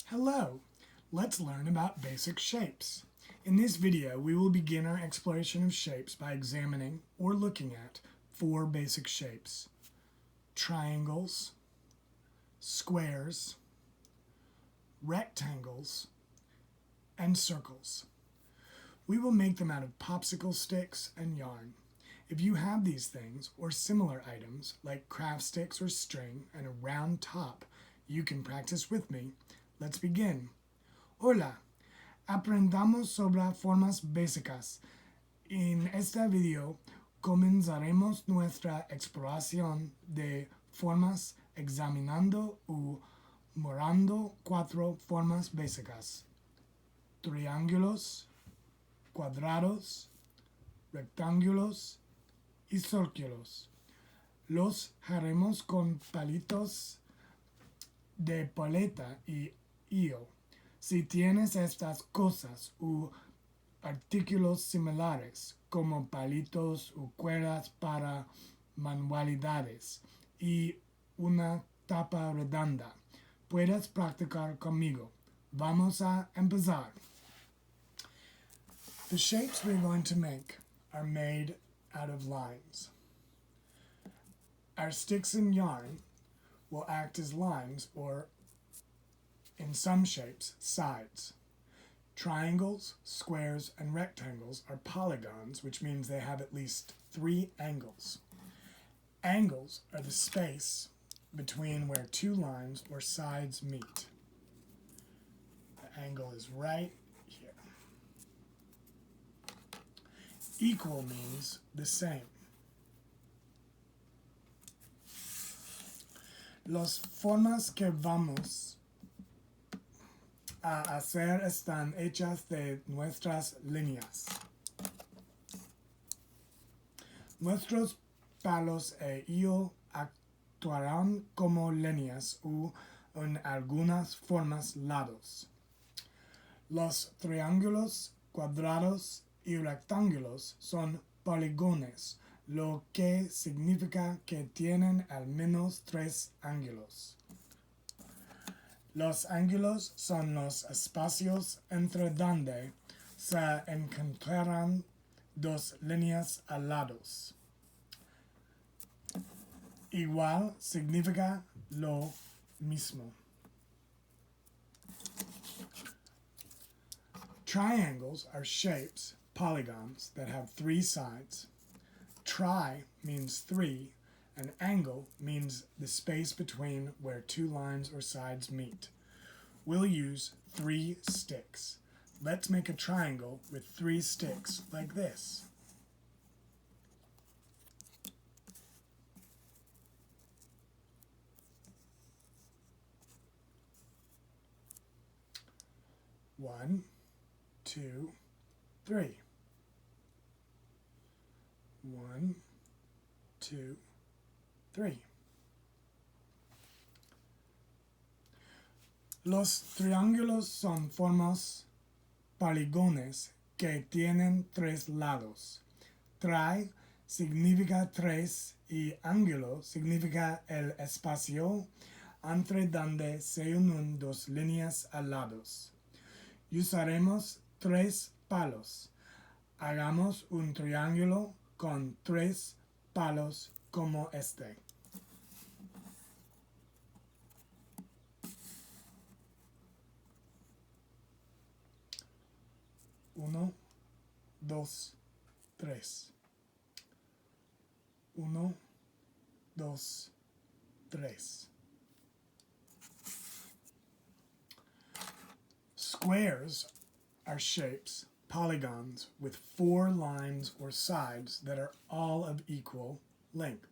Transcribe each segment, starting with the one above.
Hello! Let's learn about basic shapes. In this video, we will begin our exploration of shapes by examining or looking at four basic shapes: triangles, squares, rectangles, and circles. We will make them out of popsicle sticks and yarn. If you have these things or similar items like craft sticks or string and a round top, you can practice with me. Let's begin. Hola, aprendamos sobre formas básicas. En este video comenzaremos nuestra exploración de formas examinando y morando cuatro formas básicas: triángulos, cuadrados, rectángulos y círculos. Los haremos con palitos de paleta y hilo. Si tienes estas cosas u artículos similares como palitos o cuerdas para manualidades y una tapa redonda, puedes practicar conmigo. Vamos a empezar. The shapes we're going to make are made out of lines. Our sticks and yarn will act as lines, or in some shapes, sides. Triangles, squares, and rectangles are polygons, which means they have at least 3 angles. Angles are the space between where 2 lines or sides meet. The angle is right here. Equal means the same. Las formas que vamos a hacer están hechas de nuestras líneas. Nuestros palos e hilo actuarán como líneas o en algunas formas lados. Los triángulos, cuadrados y rectángulos son polígonos, lo que significa que tienen al menos 3 ángulos. Los ángulos son los espacios entre donde se encontrarán 2 líneas al lados. Igual significa lo mismo. Triangles are shapes, polygons, that have 3 sides. Tri means 3, and angle means the space between where 2 lines or sides meet. We'll use 3 sticks. Let's make a triangle with 3 sticks like this. One, 2, 3. 1, 2, 3. Los triángulos son formas polígonos que tienen 3 lados. Tri significa 3 y ángulo significa el espacio entre donde se unen 2 líneas al lados. Usaremos 3 palos. Hagamos un triángulo con 3 palos como este. Uno, 2, 3. 1, 2, 3. Squares are shapes, polygons, with 4 lines or sides that are all of equal length.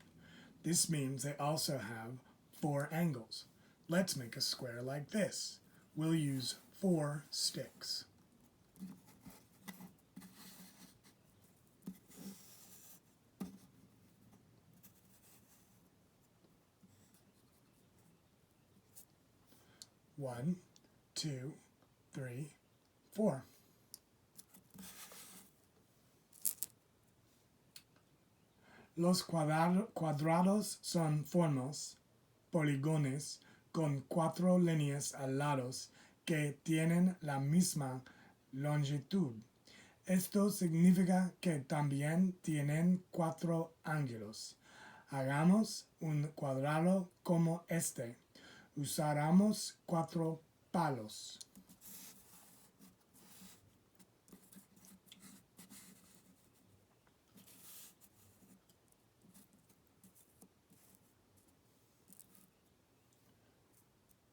This means they also have 4 angles. Let's make a square like this. We'll use 4 sticks. One, 2, 3, 4. Los cuadrados son formas, polígonos, con 4 líneas al lados que tienen la misma longitud. Esto significa que también tienen 4 ángulos. Hagamos un cuadrado como este. Usaremos 4 palos.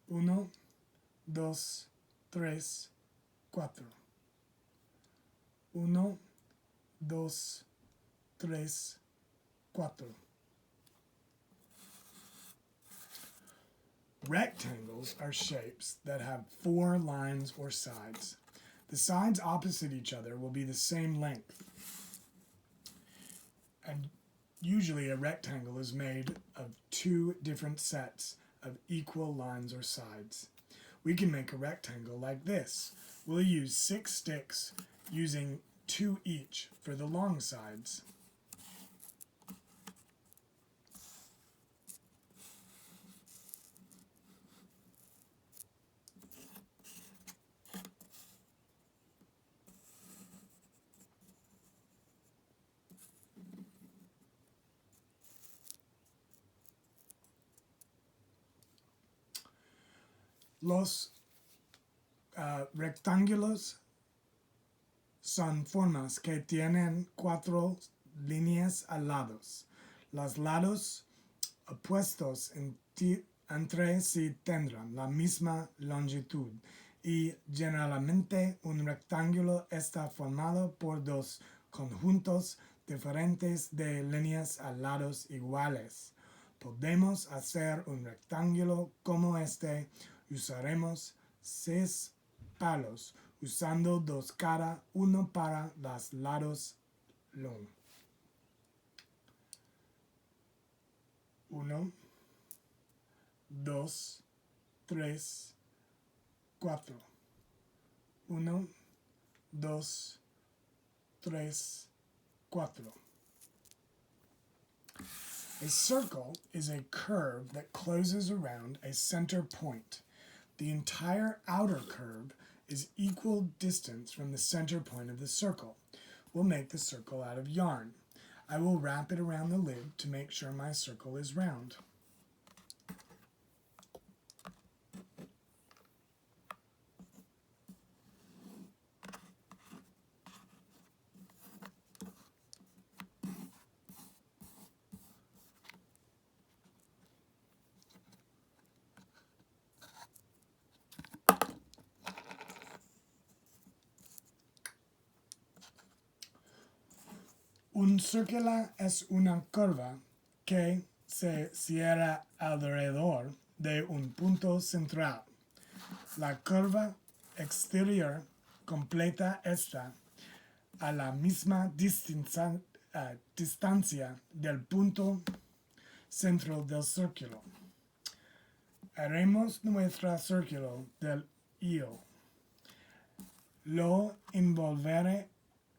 Uno, dos, tres, cuatro. 1, 2, 3, 4. Rectangles are shapes that have 4 lines or sides. The sides opposite each other will be the same length. And usually a rectangle is made of 2 different sets of equal lines or sides. We can make a rectangle like this. We'll use 6 sticks using 2 each for the long sides. Los rectángulos son formas que tienen 4 líneas a lados. Los lados opuestos entre sí tendrán la misma longitud y generalmente un rectángulo está formado por 2 conjuntos diferentes de líneas a lados iguales. Podemos hacer un rectángulo como este. Usaremos 6 palos, usando 2 cada uno para los lados long. 1, 2, 3, 4. 1, 2, 3, 4. A circle is a curve that closes around a center point. The entire outer curve is equal distance from the center point of the circle. We'll make the circle out of yarn. I will wrap it around the lid to make sure my circle is round. Un círculo es una curva que se cierra alrededor de un punto central. La curva exterior completa está a la misma distancia del punto central del círculo. Haremos nuestro círculo del hilo. Lo envolveré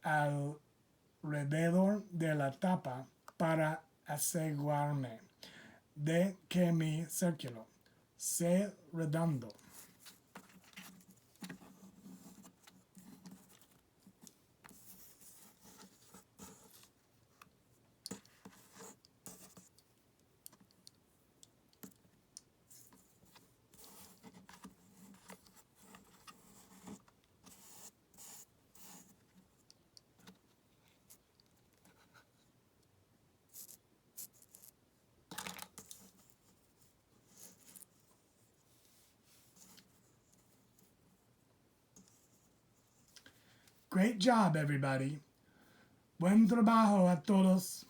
alrededor de la tapa para asegurarme de que mi círculo sea redondo. Great job, everybody. Buen trabajo a todos.